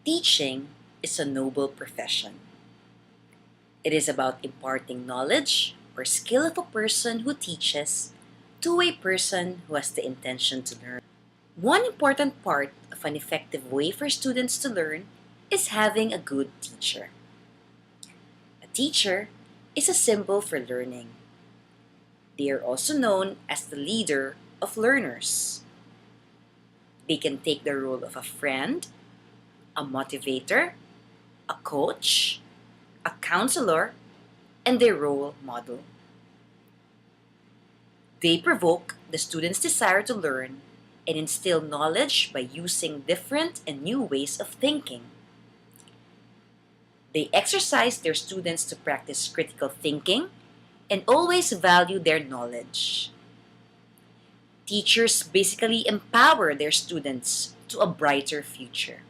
Teaching is a noble profession. It is about imparting knowledge or skill of a person who teaches to a person who has the intention to learn. One important part of an effective way for students to learn is having a good teacher. A teacher is a symbol for learning. They are also known as the leader of learners. They can take the role of a friend, a motivator, a coach, a counselor, and a role model. They provoke the student's desire to learn and instill knowledge by using different and new ways of thinking. They exercise their students to practice critical thinking and always value their knowledge. Teachers basically empower their students to a brighter future.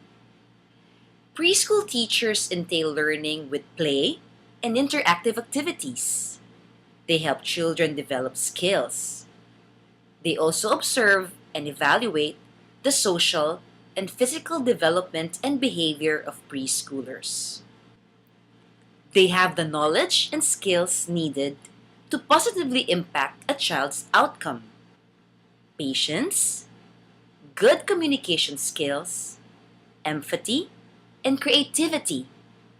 Preschool teachers entail learning with play and interactive activities. They help children develop skills. They also observe and evaluate the social and physical development and behavior of preschoolers. They have the knowledge and skills needed to positively impact a child's outcome. Patience, good communication skills, empathy, and creativity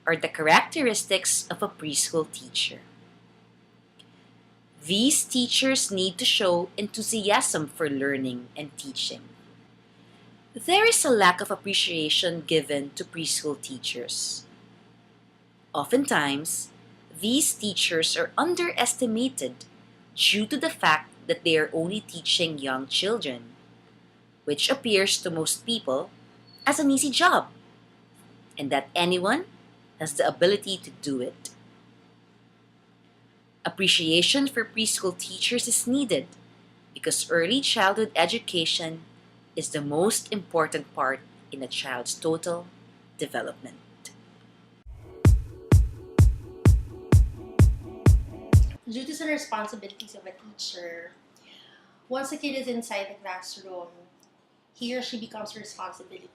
are the characteristics of a preschool teacher. These teachers need to show enthusiasm for learning and teaching. There is a lack of appreciation given to preschool teachers. Oftentimes, these teachers are underestimated due to the fact that they are only teaching young children, which appears to most people as an easy job, and that anyone has the ability to do it. Appreciation for preschool teachers is needed because early childhood education is the most important part in a child's total development. Duties and responsibilities of a teacher. Once a kid is inside the classroom, he or she becomes a responsibility.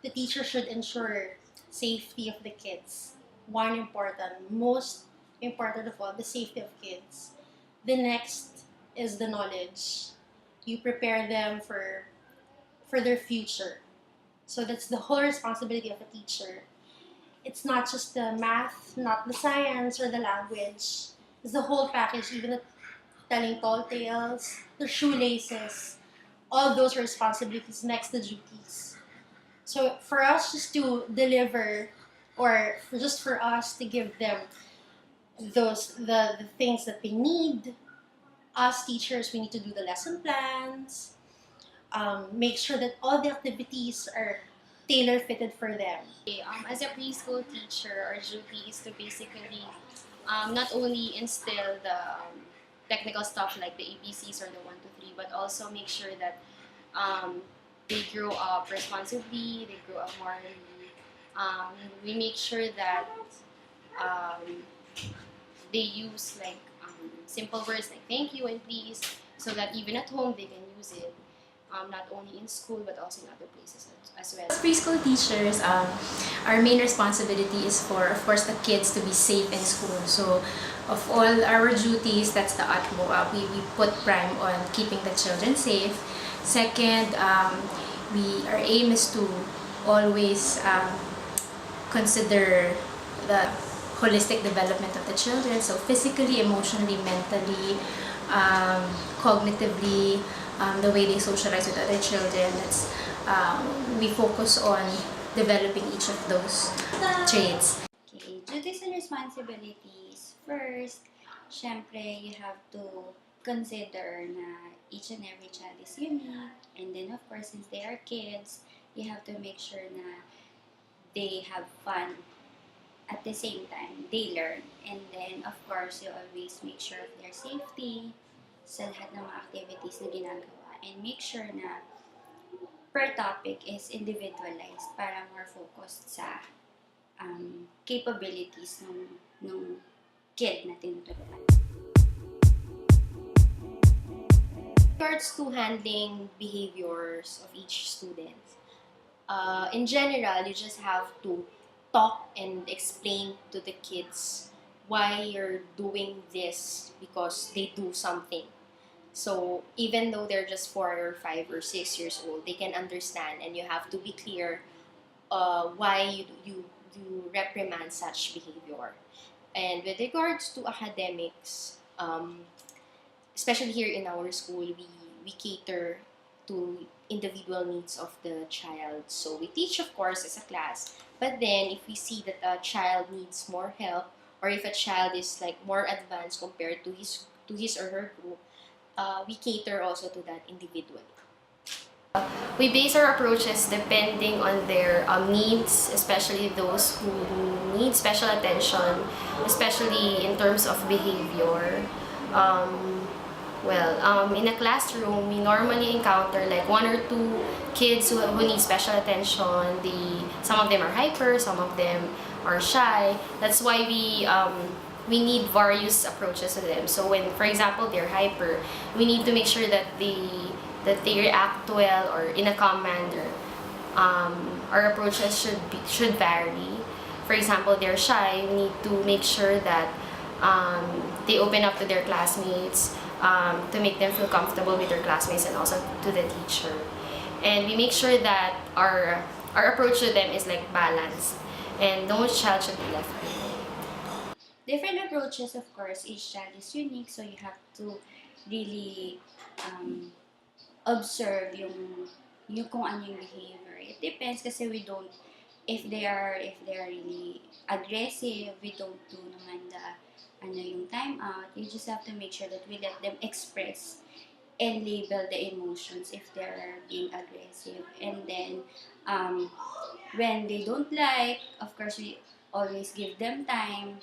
The teacher should ensure safety of the kids. One important, most important of all, the safety of kids. The next is the knowledge. You prepare them for their future. So that's the whole responsibility of a teacher. It's not just the math, not the science or the language. It's the whole package, even the telling tall tales, the shoelaces, all those responsibilities next to duties. So for us just to deliver, or just for us to give them the things that they need, us teachers, we need to do the lesson plans, make sure that all the activities are tailor fitted for them. As a preschool teacher, our duty is to basically not only instill the technical stuff like the ABCs or the 1, 2, 3, but also make sure that they grow up responsibly, they grow up morally. We make sure that they use like simple words like thank you and please, so that even at home they can use it, not only in school but also in other places as well. As preschool teachers, our main responsibility is for, of course, the kids to be safe in school. So, of all our duties, that's the utmost. We put prime on keeping the children safe. Second, our aim is to always consider the holistic development of the children. So, physically, emotionally, mentally, cognitively, the way they socialize with other children. That's we focus on developing each of those traits. Okay, duties and responsibilities. First, syempre, you have to consider na each and every child is unique. And then, of course, since they are kids, you have to make sure na they have fun at the same time. They learn. And then, of course, you always make sure of their safety sa lahat ng mga activities na ginagawa. And make sure na per topic is individualized para more focused sa capabilities ng kid na tinuturuan. Regards to handling behaviors of each student, In general, you just have to talk and explain to the kids why you're doing this because they do something. So even though they're just 4 or 5 or 6 years old, they can understand, and you have to be clear why you reprimand such behavior. And with regards to academics, especially here in our school, we cater to individual needs of the child. So we teach, of course, as a class. But then, if we see that a child needs more help, or if a child is like more advanced compared to his or her group, we cater also to that individually. We base our approaches depending on their needs, especially those who need special attention, especially in terms of behavior. In a classroom, we normally encounter like 1 or 2 kids who need special attention. Some of them are hyper, some of them are shy. That's why we need various approaches to them. So when, for example, they're hyper, we need to make sure that they react well or in a calm manner. Our approaches should vary. For example, they're shy. We need to make sure that they open up to their classmates, to make them feel comfortable with their classmates and also to the teacher. And we make sure that our approach to them is like balanced, and no child should be left behind. Different approaches, of course, each child is unique, so you have to really observe yung kung ano yung behavior. It depends kasi we don't, if they are really aggressive, we don't do naman the yung time out. You just have to make sure that we let them express and label the emotions if they're being aggressive. And then when they don't like, of course we always give them time,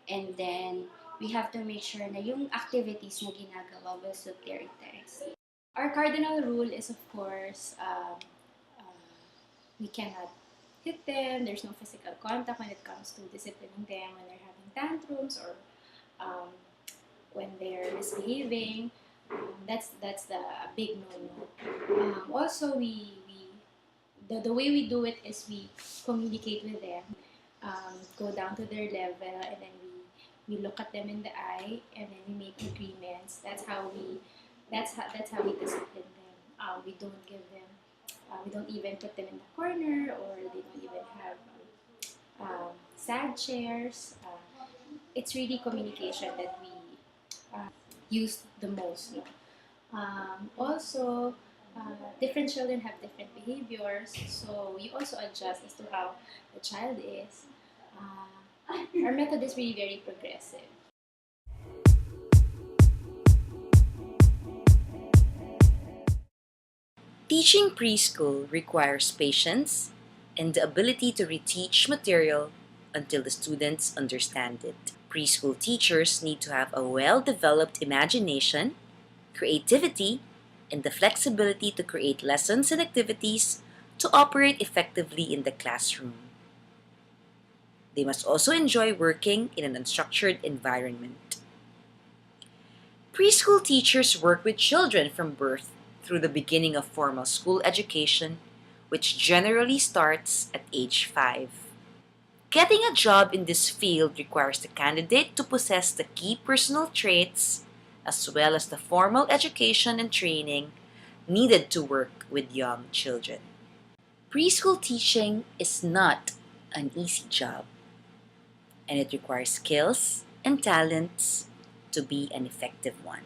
and then we have to make sure na yung activities na ginagawa will suit their interest. Our cardinal rule is, of course, we cannot hit them. There's no physical contact when it comes to disciplining them when they're having tantrums or when they're misbehaving. That's the big no-no. Also, the way we do it is we communicate with them, go down to their level, and then we look at them in the eye, and then we make agreements. That's how we discipline them. We don't give them, we don't even put them in the corner, or they don't even have sad chairs. It's really communication that we use the most. No? Also, different children have different behaviors, so we also adjust as to how the child is. Our method is really very progressive. Teaching preschool requires patience and the ability to reteach material until the students understand it. Preschool teachers need to have a well-developed imagination, creativity, and the flexibility to create lessons and activities to operate effectively in the classroom. They must also enjoy working in an unstructured environment. Preschool teachers work with children from birth through the beginning of formal school education, which generally starts at age 5. Getting a job in this field requires the candidate to possess the key personal traits as well as the formal education and training needed to work with young children. Preschool teaching is not an easy job, and it requires skills and talents to be an effective one.